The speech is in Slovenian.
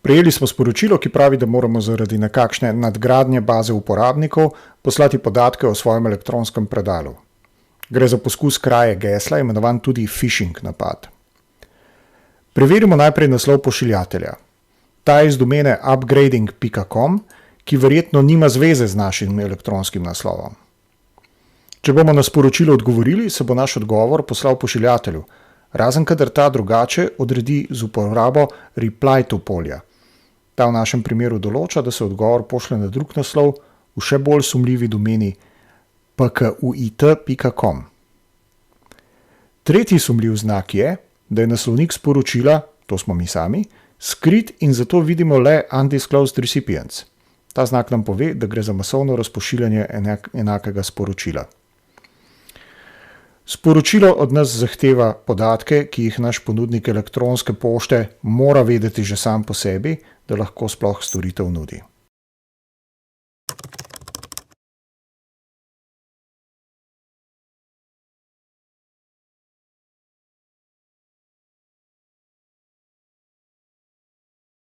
Prejeli smo sporočilo, ki pravi, da moramo zaradi nekakšne nadgradnje baze uporabnikov poslati podatke o svojem elektronskem predalu. Gre za poskus kraje gesla, imenovan tudi phishing napad. Preverimo najprej naslov pošiljatelja. Ta je iz domene upgrading.com, ki verjetno nima zveze z našim elektronskim naslovom. Če bomo na sporočilo odgovorili, se bo naš odgovor poslal pošiljatelju, razen kadar ta drugače odredi z uporabo reply to polja. Ta v našem primeru določa, da se odgovor pošlje na drug naslov v še bolj sumljivi domeni pkuit.com. Tretji sumljiv znak je, da je naslovnik sporočila, to smo mi sami, skrit in zato vidimo le undisclosed recipients. Ta znak nam pove, da gre za masovno razpošiljanje enakega sporočila. Sporočilo od nas zahteva podatke, ki jih naš ponudnik elektronske pošte mora vedeti že sam po sebi, da lahko sploh storitev nudi.